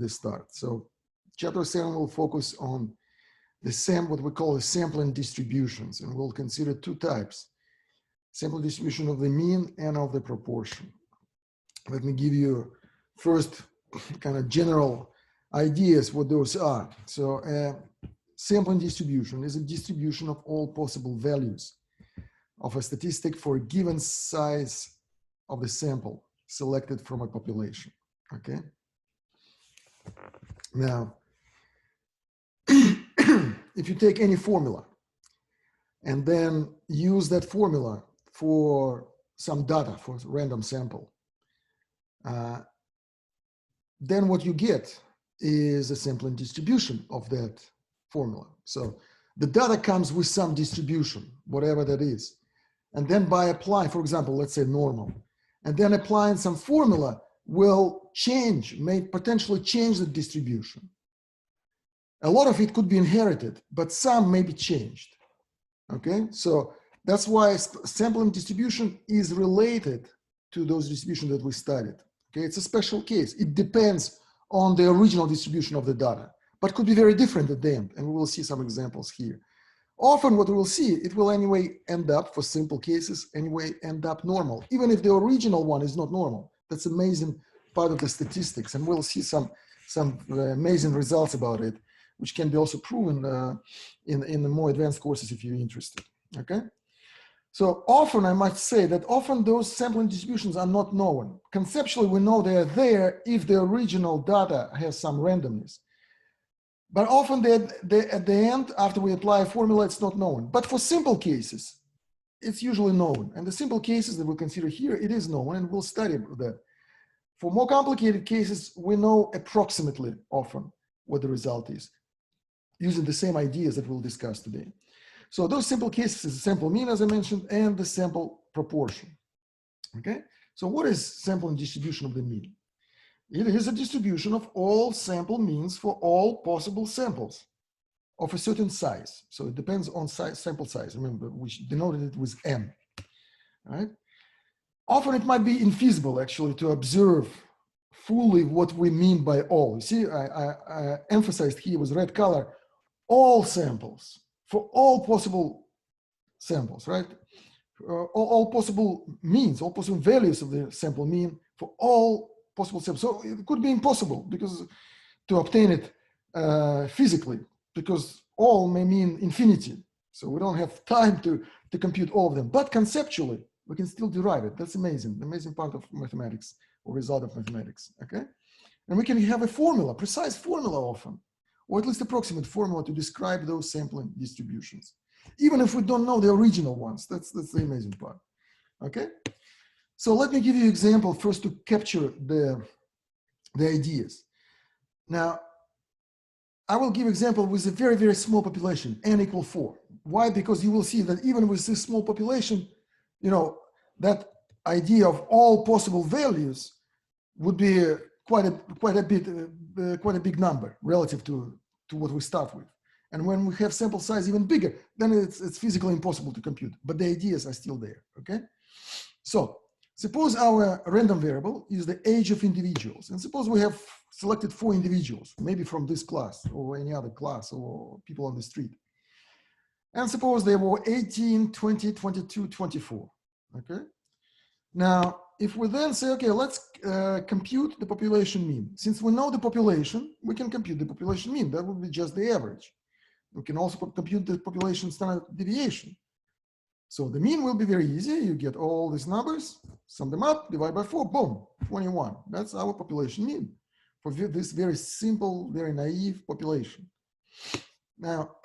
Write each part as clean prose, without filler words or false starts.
the start. So chapter 7 will focus on what we call the sampling distributions, and we'll consider two types: sample distribution of the mean and of the proportion. Let me give you first kind of general ideas what those are. So sampling distribution is a distribution of all possible values of a statistic for a given size of the sample selected from a population. Okay. Now, if you take any formula and then use that formula for some data, for a random sample, then what you get is a sampling distribution of that formula. So the data comes with some distribution, whatever that is. And then by applying, for example, let's say normal, and then applying some formula will may potentially change the distribution. A lot of it could be inherited, but some may be changed. Okay, so that's why sampling distribution is related to those distributions that we studied. Okay, it's a special case. It depends on the original distribution of the data, but could be very different at the end, and we will see some examples here. Often what we will see, it will anyway end up, for simple cases, anyway end up normal, even if the original one is not normal. That's amazing part of the statistics, and we'll see some amazing results about it, which can be also proven in the more advanced courses if you're interested. Okay. So often I might say that often those sampling distributions are not known. Conceptually, we know they are there if the original data has some randomness. But often at the end, after we apply a formula, it's not known. But for simple cases, it's usually known. And the simple cases that we'll consider here, it is known, and we'll study that. For more complicated cases, we know approximately often what the result is, using the same ideas that we'll discuss today. So those simple cases is the sample mean, as I mentioned, and the sample proportion. Okay, so what is sampling distribution of the mean? It is a distribution of all sample means for all possible samples of a certain size. So it depends on sample size. Remember, we denoted it with M. Right? Often it might be infeasible actually to observe fully what we mean by all. You see, I emphasized here with red color, all samples for all possible samples, right? All possible means, all possible values of the sample mean for all possible samples. So it could be impossible because to obtain it physically, because all may mean infinity. So we don't have time to compute all of them. But conceptually, we can still derive it. That's amazing, the amazing part of mathematics or result of mathematics, okay? And we can have a formula, precise formula often, or at least approximate formula to describe those sampling distributions. Even if we don't know the original ones, that's the amazing part, okay? So let me give you an example first to capture the ideas. Now, I will give example with a very, very small population, n equal 4. Why? Because you will see that even with this small population, you know, that idea of all possible values would be quite a big number relative to what we start with. And when we have sample size even bigger, then it's physically impossible to compute, but the ideas are still there, okay? So suppose our random variable is the age of individuals, and suppose we have selected 4 individuals, maybe from this class or any other class or people on the street. And suppose they were 18, 20, 22, 24, okay? Now, if we then say, okay, let's compute the population mean. Since we know the population, we can compute the population mean. That would be just the average. We can also compute the population standard deviation. So the mean will be very easy. You get all these numbers, sum them up, divide by 4, boom, 21. That's our population mean for this very simple, very naive population. Now,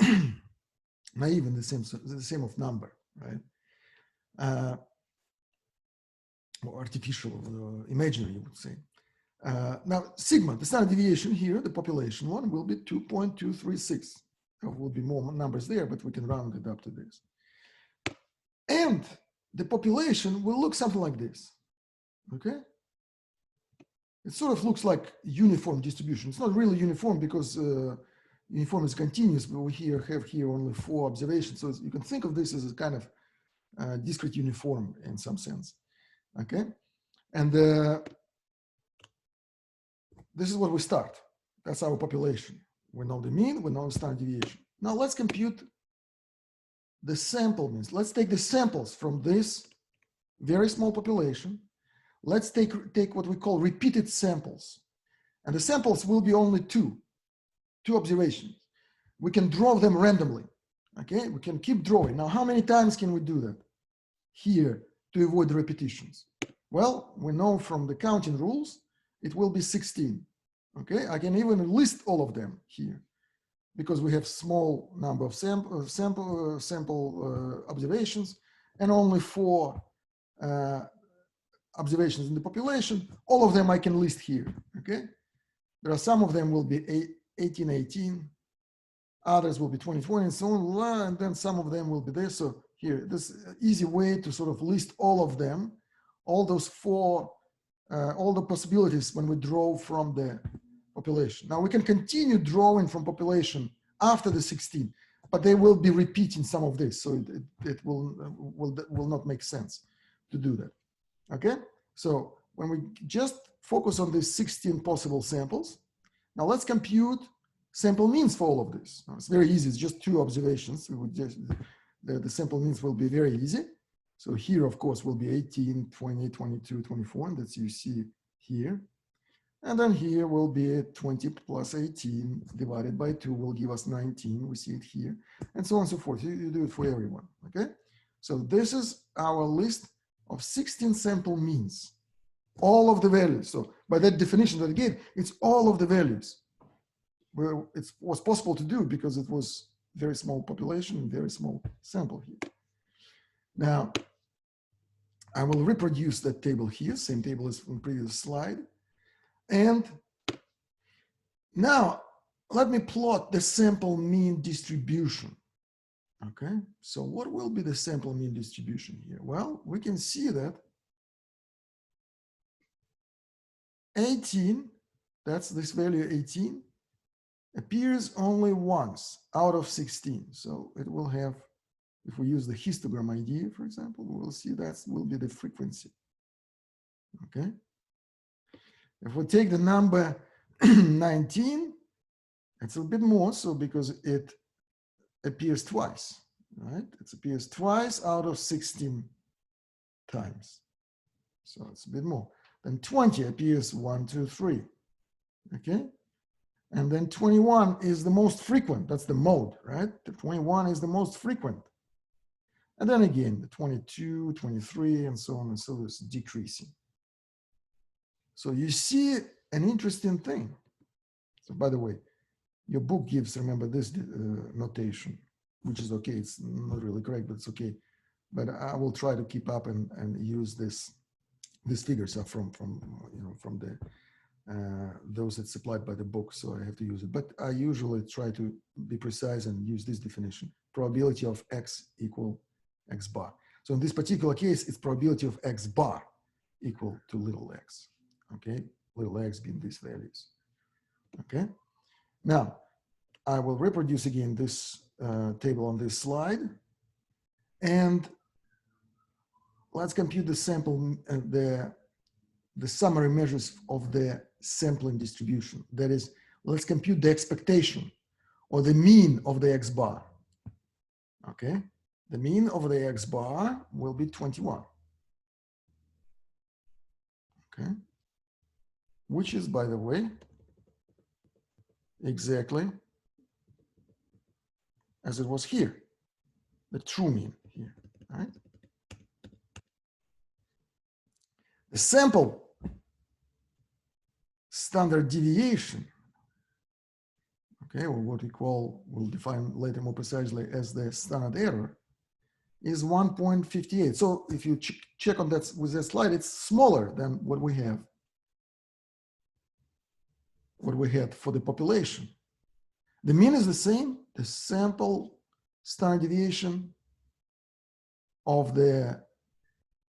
naive in the same of number, right? Or artificial, imaginary, you would say. Now, sigma, the standard deviation here, the population one, will be 2.236. There will be more numbers there, but we can round it up to this. And the population will look something like this, okay? It sort of looks like uniform distribution. It's not really uniform because uniform is continuous, but we have here only 4 observations. So you can think of this as a kind of discrete uniform in some sense, okay? And this is what we start. That's our population. We know the mean, we know the standard deviation. Now let's compute the sample means. Let's take the samples from this very small population. Let's take what we call repeated samples. And the samples will be only two observations. We can draw them randomly. Okay, we can keep drawing. Now, how many times can we do that here to avoid repetitions? Well, we know from the counting rules, it will be 16. Okay, I can even list all of them here because we have small number of sample observations and only 4 observations in the population. All of them I can list here. Okay, there are some of them will be 18, 18. Others will be 20, 20, and so on, and then some of them will be there. So here, this easy way to sort of list all of them, all those 4, all the possibilities when we draw from the population. Now we can continue drawing from population after the 16, but they will be repeating some of this, so it will not make sense to do that. Okay, so when we just focus on these 16 possible samples, now let's compute sample means for all of this. Now, it's very easy. It's just 2 observations. We would just, the sample means will be very easy. So here, of course, will be 18, 20, 22, 24, and that's you see here. And then here will be 20 plus 18 divided by 2 will give us 19. We see it here, and so on and so forth. You do it for everyone, okay? So this is our list of 16 sample means, all of the values. So by that definition that I gave, it's all of the values. Well, it was possible to do because it was very small population, very small sample here. Now, I will reproduce that table here, same table as from previous slide. And now let me plot the sample mean distribution. Okay, so what will be the sample mean distribution here? Well, we can see that 18, that's this value 18, appears only once out of 16. So it will have, if we use the histogram idea, for example, we'll see that will be the frequency. Okay. If we take the number 19, it's a bit more so because it appears twice, right? It appears twice out of 16 times. So it's a bit more. Then 20 appears 1, 2, 3. Okay. And then 21 is the most frequent. That's the mode, right? The 21 is the most frequent. And then again, the 22, 23, and so on and so it's decreasing. So you see an interesting thing. So by the way, your book gives, remember this notation, which is okay. It's not really correct, but it's okay. But I will try to keep up and use these figures are from the those that's supplied by the book, so I have to use it. But I usually try to be precise and use this definition: probability of x equal x bar. So in this particular case, it's probability of x bar equal to little x. Okay, little x being these values. Okay, now I will reproduce again this table on this slide, and let's compute the sample, the summary measures of the sampling distribution. That is, let's compute the expectation or the mean of the x bar. Okay, the mean of the x bar will be 21. Okay, which is, by the way, exactly as it was here, the true mean here, right? The sample standard deviation, okay, or what we call, we'll define later more precisely as the standard error, is 1.58. So if you check on that with that slide, it's smaller than what we have, what we had for the population. The mean is the same. The sample standard deviation of the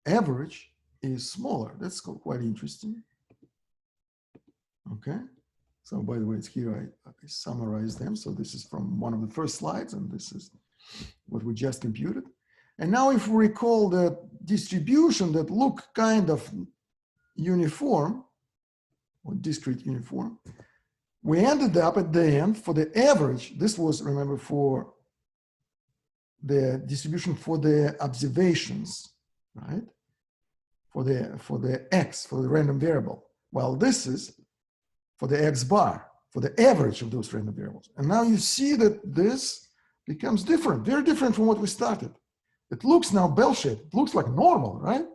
average is smaller. That's quite interesting. Okay. So by the way, it's here I summarized them. So this is from one of the first slides, and this is what we just computed. And now if we recall the distribution that look kind of uniform or discrete uniform, we ended up at the end for the average. This was, remember, for the distribution for the observations, right? For the X, for the random variable. Well, this is for the X bar, for the average of those random variables. And now you see that this becomes different, very different from what we started. It looks now bell-shaped, it looks like normal, right?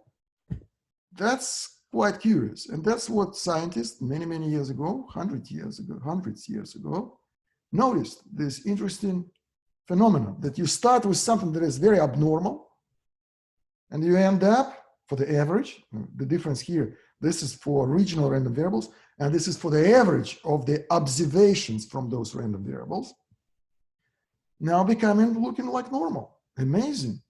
That's quite curious. And that's what scientists many, many years ago, hundreds years ago, noticed this interesting phenomenon that you start with something that is very abnormal and you end up for the average. The difference here, this is for regional random variables, and this is for the average of the observations from those random variables, now looking like normal. Amazing.